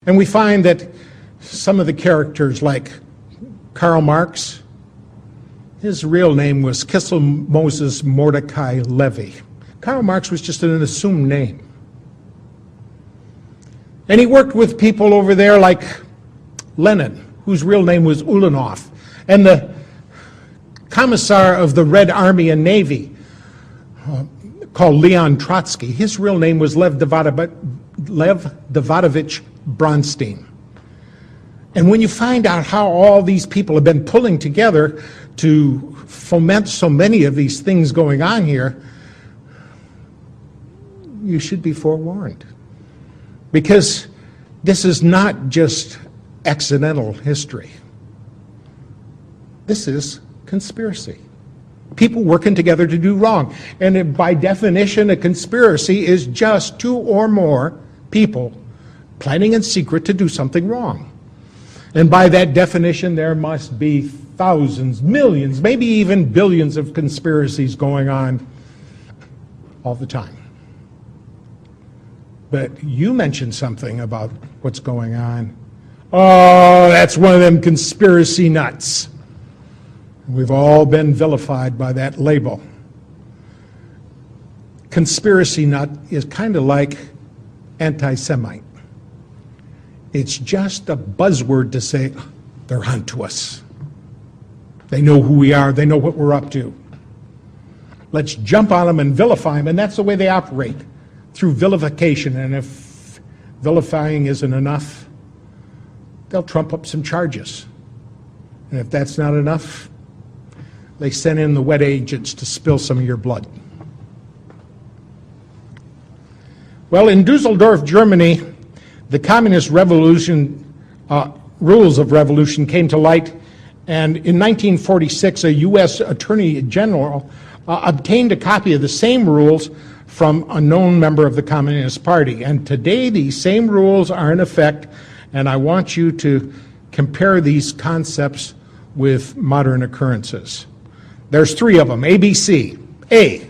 And we find that some of the characters, like Karl Marx, his real name was Kissel Moses Mordecai Levy. Karl Marx was just an assumed name. And he worked with people over there like Lenin, whose real name was Ulanov, and the commissar of the Red Army and Navy, called Leon Trotsky. His real name was Lev Davidovich Bronstein. And when you find out how all these people have been pulling together to foment so many of these things going on here, you should be forewarned. Because this is not just accidental history. This is conspiracy. People working together to do wrong. And by definition, a conspiracy is just two or more people planning in secret to do something wrong. And by that definition, there must be thousands, millions, maybe even billions of conspiracies going on all the time. But you mentioned something about what's going on. Oh, that's one of them conspiracy nuts. We've all been vilified by that label. Conspiracy nut is kind of like anti-Semite. It's just a buzzword to say, they're onto us. They know who we are. They know what we're up to. Let's jump on them and vilify them, and that's the way they operate, through vilification. And if vilifying isn't enough, they'll trump up some charges. And if that's not enough, they send in the wet agents to spill some of your blood. Well, in Dusseldorf, Germany, the communist revolution, rules of revolution came to light, and in 1946, a U.S. Attorney General obtained a copy of the same rules from a known member of the Communist Party. And today, these same rules are in effect, and I want you to compare these concepts with modern occurrences. There's three of them, ABC. A,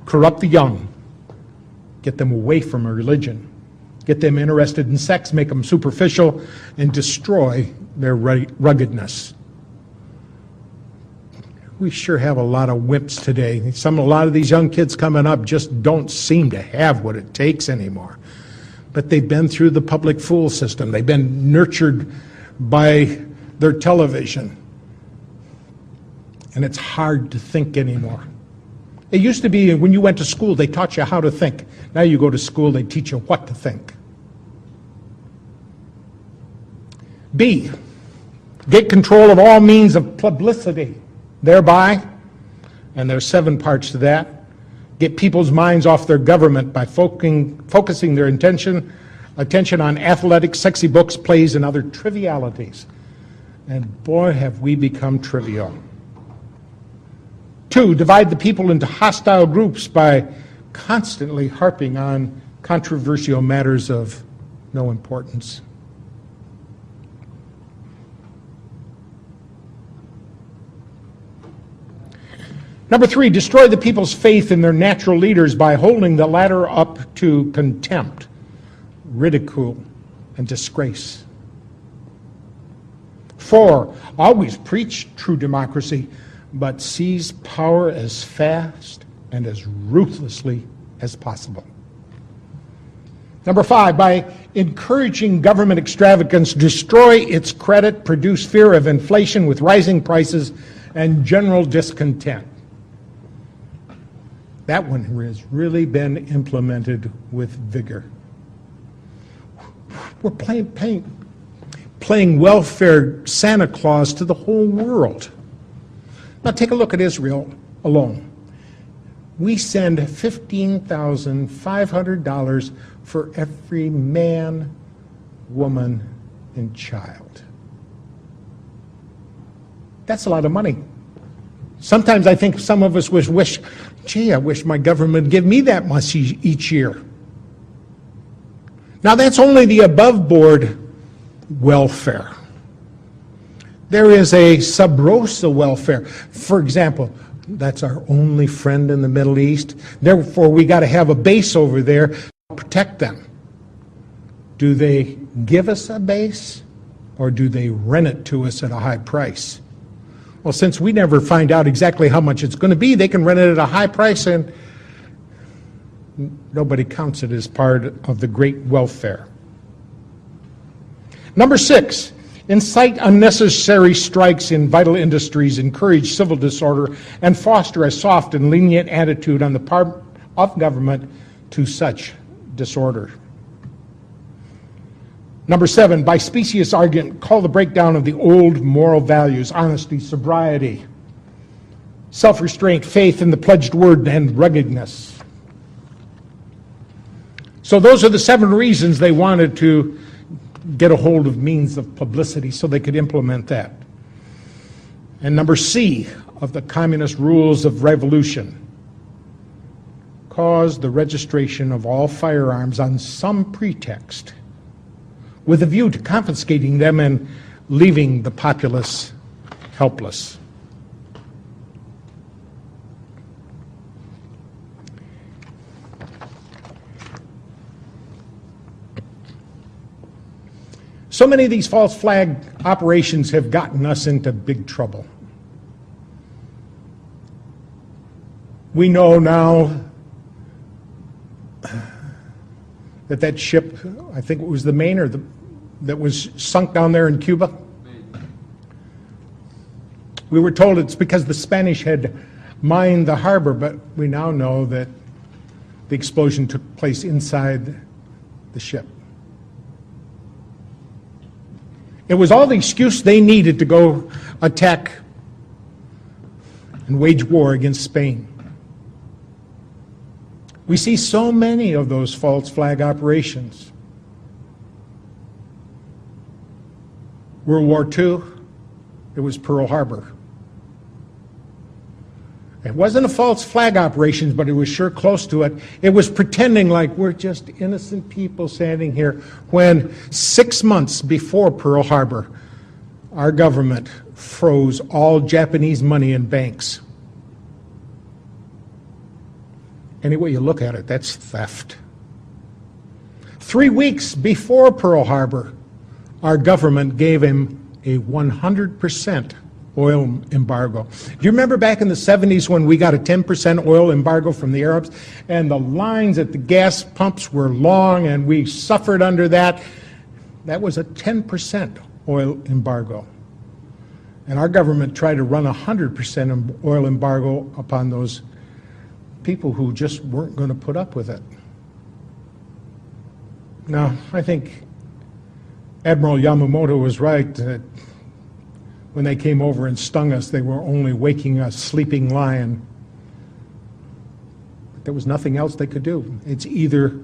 corrupt the young. Get them away from religion. Get them interested in sex, make them superficial, and destroy their ruggedness. We sure have a lot of wimps today. A lot of these young kids coming up just don't seem to have what it takes anymore. But they've been through the public fool system. They've been nurtured by their television. And it's hard to think anymore. It used to be when you went to school, they taught you how to think. Now you go to school, they teach you what to think. B, get control of all means of publicity. Thereby, and there's 7 parts to that, get people's minds off their government by focusing their attention on athletics, sexy books, plays, and other trivialities. And boy, have we become trivial. 2, divide the people into hostile groups by constantly harping on controversial matters of no importance. Number 3, destroy the people's faith in their natural leaders by holding the latter up to contempt, ridicule, and disgrace. 4, always preach true democracy, but seize power as fast and as ruthlessly as possible. Number 5, by encouraging government extravagance, destroy its credit, produce fear of inflation with rising prices and general discontent. That one has really been implemented with vigor. We're playing welfare Santa Claus to the whole world. Now take a look at Israel alone. We send $15,500 for every man, woman, and child. That's a lot of money. Sometimes I think some of us wish, gee, I wish my government would give me that much each year. Now that's only the above-board welfare. There is a sub rosa welfare. For example, that's our only friend in the Middle East. Therefore, we got to have a base over there to protect them. Do they give us a base, or do they rent it to us at a high price? Well, since we never find out exactly how much it's going to be, they can rent it at a high price, and nobody counts it as part of the great welfare. Number 6, incite unnecessary strikes in vital industries, encourage civil disorder, and foster a soft and lenient attitude on the part of government to such disorder. Number 7, by specious argument, call the breakdown of the old moral values, honesty, sobriety, self-restraint, faith in the pledged word, and ruggedness. So those are the 7 reasons they wanted to get a hold of means of publicity so they could implement that. And number C of the communist rules of revolution, cause the registration of all firearms on some pretext with a view to confiscating them and leaving the populace helpless. So many of these false flag operations have gotten us into big trouble. We know now that ship, I think it was the Maine, that was sunk down there in Cuba. We were told it's because the Spanish had mined the harbor, but we now know that the explosion took place inside the ship. It was all the excuse they needed to go attack and wage war against Spain. We see so many of those false flag operations. World War II, it was Pearl Harbor. It wasn't a false flag operation, but it was sure close to it. It was pretending like we're just innocent people standing here when 6 months before Pearl Harbor, our government froze all Japanese money in banks. Any way you look at it, that's theft. 3 weeks before Pearl Harbor, our government gave him a 100% oil embargo. Do you remember back in the 70s when we got a 10% oil embargo from the Arabs, and the lines at the gas pumps were long and we suffered under that? That was a 10% oil embargo. And our government tried to run a 100% oil embargo upon those people who just weren't going to put up with it. Now, I think Admiral Yamamoto was right that when they came over and stung us, they were only waking a sleeping lion. There was nothing else they could do. It's either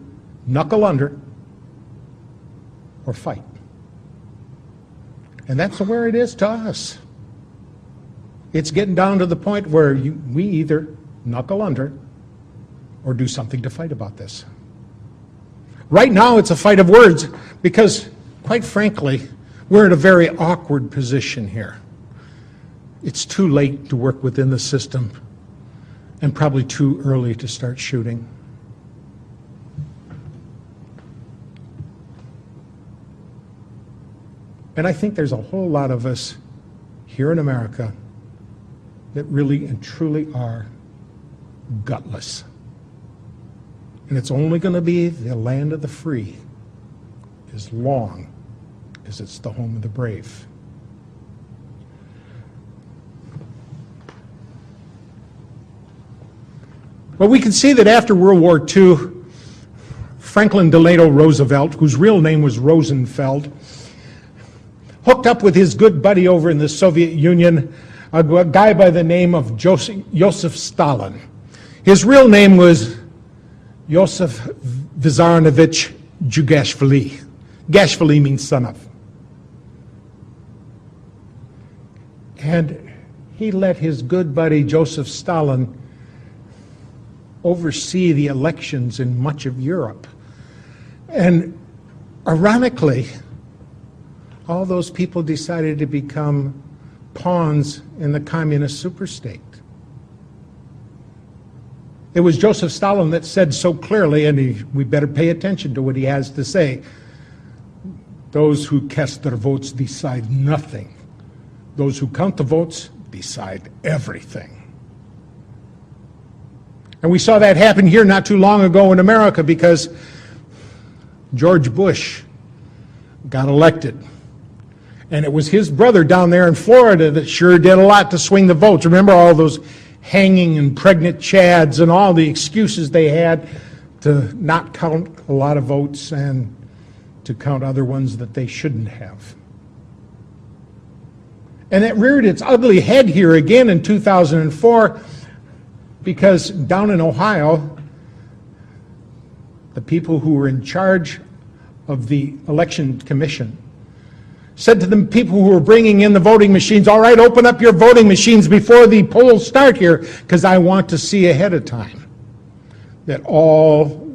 knuckle under or fight. And that's where it is to us. It's getting down to the point where we either knuckle under or do something to fight about this. Right now, it's a fight of words because, quite frankly, we're in a very awkward position here. It's too late to work within the system and probably too early to start shooting. And I think there's a whole lot of us here in America that really and truly are gutless. And it's only going to be the land of the free as long as it's the home of the brave. Well, we can see that after World War II, Franklin Delano Roosevelt, whose real name was Rosenfeld, hooked up with his good buddy over in the Soviet Union, a guy by the name of Joseph Stalin. His real name was Joseph Vissarionovich Jugashvili. Gashvili means son of. And he let his good buddy Joseph Stalin oversee the elections in much of Europe. And ironically, all those people decided to become pawns in the communist superstate. It was Joseph Stalin that said so clearly, and we better pay attention to what he has to say, Those who cast their votes decide nothing. Those who count the votes decide everything. And we saw that happen here not too long ago in America because George Bush got elected. And it was his brother down there in Florida that sure did a lot to swing the votes. Remember all those hanging and pregnant chads and all the excuses they had to not count a lot of votes and to count other ones that they shouldn't have. And it reared its ugly head here again in 2004 because down in Ohio, the people who were in charge of the election commission said to the people who were bringing in the voting machines, all right, open up your voting machines before the polls start here because I want to see ahead of time that all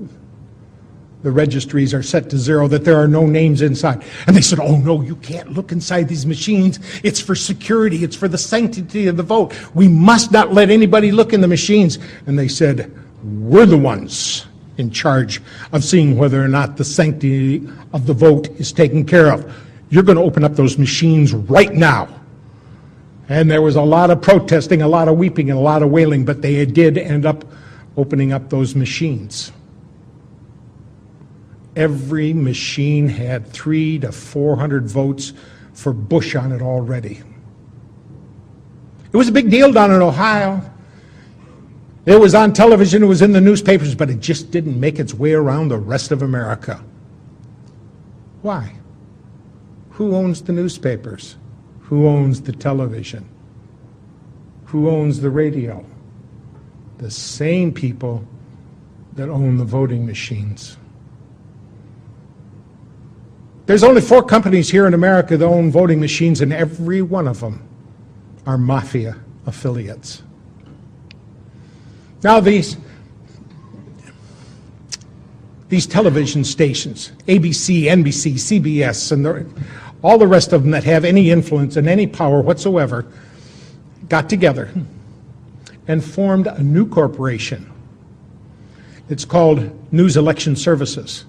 the registries are set to zero, that there are no names inside. And they said, oh no, you can't look inside these machines. It's for security. It's for the sanctity of the vote. We must not let anybody look in the machines. And they said, we're the ones in charge of seeing whether or not the sanctity of the vote is taken care of. You're going to open up those machines right now. And there was a lot of protesting, a lot of weeping, and a lot of wailing, but they did end up opening up those machines. Every machine had 300 to 400 votes for Bush on it already. It was a big deal down in Ohio. It was on television, it was in the newspapers, but it just didn't make its way around the rest of America. Why? Who owns the newspapers? Who owns the television? Who owns the radio? The same people that own the voting machines. There's only 4 companies here in America that own voting machines, and every one of them are mafia affiliates. Now these television stations, ABC, NBC, CBS, and all the rest of them that have any influence and any power whatsoever, got together and formed a new corporation. It's called News Election Services.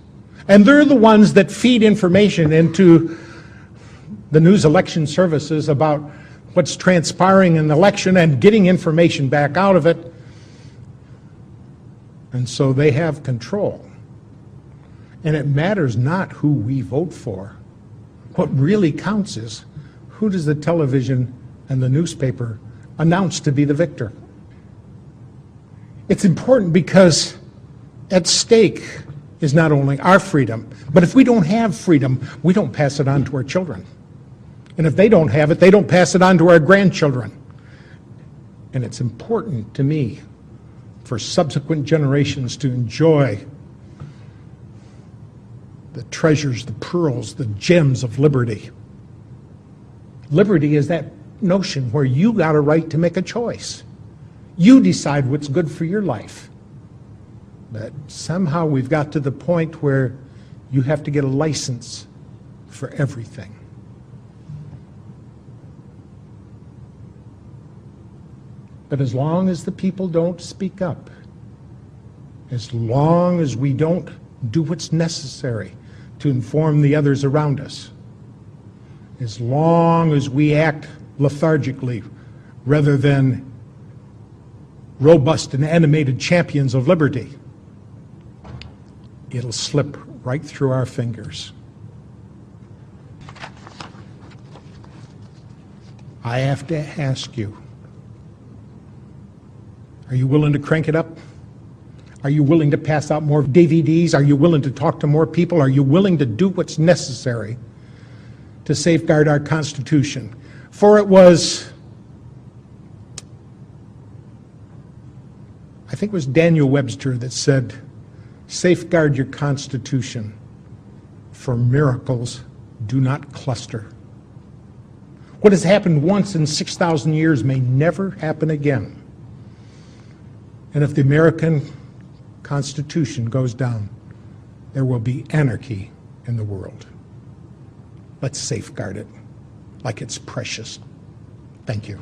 And they're the ones that feed information into the news election services about what's transpiring in the election and getting information back out of it. And so they have control. And it matters not who we vote for. What really counts is who does the television and the newspaper announce to be the victor. It's important because at stake is not only our freedom, but if we don't have freedom, we don't pass it on to our children. And if they don't have it, they don't pass it on to our grandchildren. And it's important to me for subsequent generations to enjoy the treasures, the pearls, the gems of liberty. Liberty is that notion where you got a right to make a choice. You decide what's good for your life. But somehow we've got to the point where you have to get a license for everything. But as long as the people don't speak up, as long as we don't do what's necessary to inform the others around us, as long as we act lethargically rather than robust and animated champions of liberty, it'll slip right through our fingers. I have to ask you, are you willing to crank it up? Are you willing to pass out more DVDs? Are you willing to talk to more people? Are you willing to do what's necessary to safeguard our Constitution? For it was, I think it was Daniel Webster that said, safeguard your Constitution, for miracles do not cluster. What has happened once in 6,000 years may never happen again. And if the American Constitution goes down, there will be anarchy in the world. Let's safeguard it like it's precious. Thank you.